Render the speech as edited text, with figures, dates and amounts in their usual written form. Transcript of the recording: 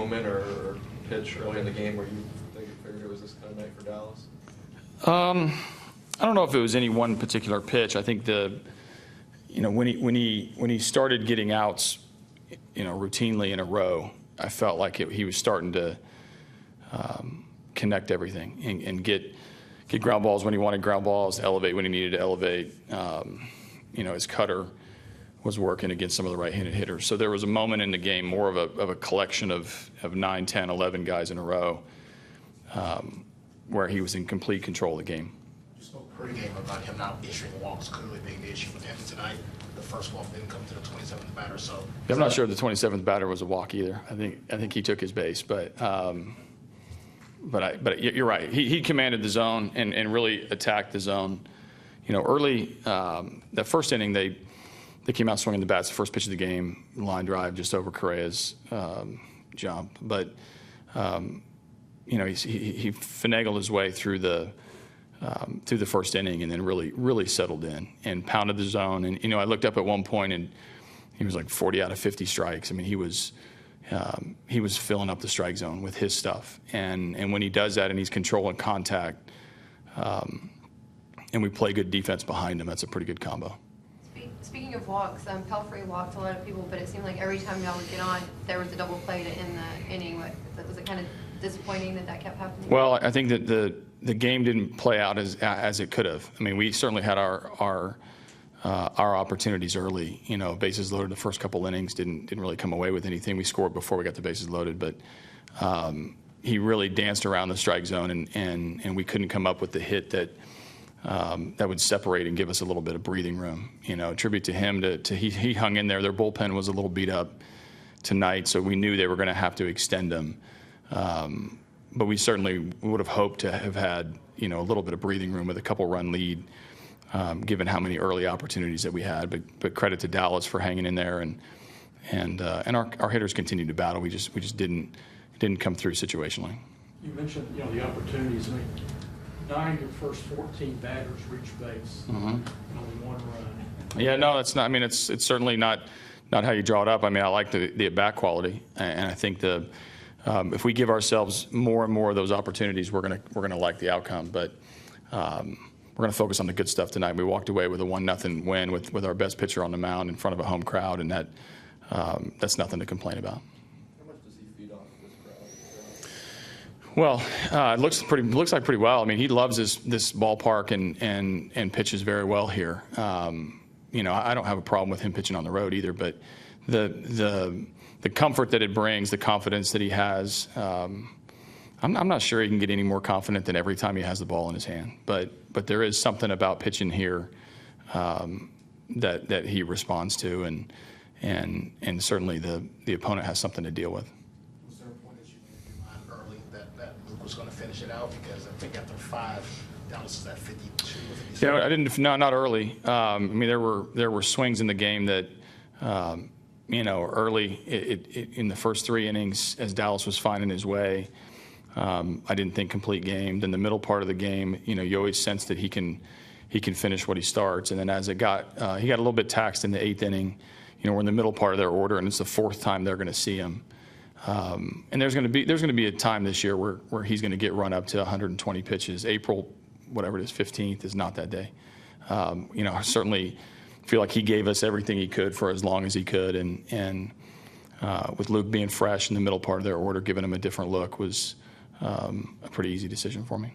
moment or pitch early in the game where you figured it was this kind of night for Dallas? I don't know if it was any one particular pitch. I think when he started getting outs, routinely in a row, I felt like he was starting to connect everything and get ground balls when he wanted ground balls, elevate when he needed to elevate. His cutter was working against some of the right-handed hitters. So there was a moment in the game, more of a collection of 9, 10, 11 guys in a row, where he was in complete control of the game. You spoke pregame about him not issuing walks clearly being the issue with him tonight. The first walk didn't come to the 27th batter, so yeah, I'm not sure the 27th batter was a walk either. I think he took his base, but you're right. He commanded the zone and really attacked the zone. Early that first inning they came out swinging the bats. The first pitch of the game, line drive just over Correa's jump, but he finagled his way through the first inning and then really settled in and pounded the zone. And I looked up at one point and he was like 40 out of 50 strikes. I mean, he was filling up the strike zone with his stuff. And when he does that and he's controlling contact, and we play good defense behind him, that's a pretty good combo. Speaking of walks, Pelfrey walked a lot of people, but it seemed like every time y'all would get on, there was a double play to end the inning. Was it kind of disappointing that kept happening? Well, I think that the game didn't play out as it could have. I mean, we certainly had our opportunities early. Bases loaded the first couple innings, didn't really come away with anything. We scored before we got the bases loaded, but he really danced around the strike zone, and we couldn't come up with the hit that would separate and give us a little bit of breathing room. Tribute to him. He hung in there. Their bullpen was a little beat up tonight, so we knew they were going to have to extend him. But we certainly would have hoped to have had a little bit of breathing room with a couple run lead, given how many early opportunities that we had. But credit to Dallas for hanging in there, and our hitters continued to battle. We just didn't come through situationally. You mentioned the opportunities. I mean, 9 of your first 14 batters reached base, and only 1 run. Yeah, no, that's not. I mean, it's certainly not how you draw it up. I mean, I like the at-bat quality, and I think if we give ourselves more and more of those opportunities, we're gonna like the outcome. But we're gonna focus on the good stuff tonight. We walked away with a 1-0 win with our best pitcher on the mound in front of a home crowd, and that's nothing to complain about. How much does he feed off this crowd? Well, it looks like pretty well. I mean, he loves this ballpark and pitches very well here. I don't have a problem with him pitching on the road either, but the comfort that it brings, the confidence that he has, I'm not sure he can get any more confident than every time he has the ball in his hand. But there is something about pitching here that he responds to, and certainly the opponent has something to deal with. Was there a point that you made in your mind early that Luke was going to finish it out? Because I think after 5, Dallas is at 52. Yeah, I didn't. No, not early. I mean, there were swings in the game that. Early in the first 3 innings, as Dallas was finding his way, I didn't think complete game. Then the middle part of the game, you always sense that he can finish what he starts. And then as he got a little bit taxed in the 8th inning. We're in the middle part of their order, and it's the 4th time they're going to see him. And there's going to be a time this year where he's going to get run up to 120 pitches. April, whatever it is, 15th is not that day. I certainly feel like he gave us everything he could for as long as he could, and with Luke being fresh in the middle part of their order, giving him a different look was a pretty easy decision for me.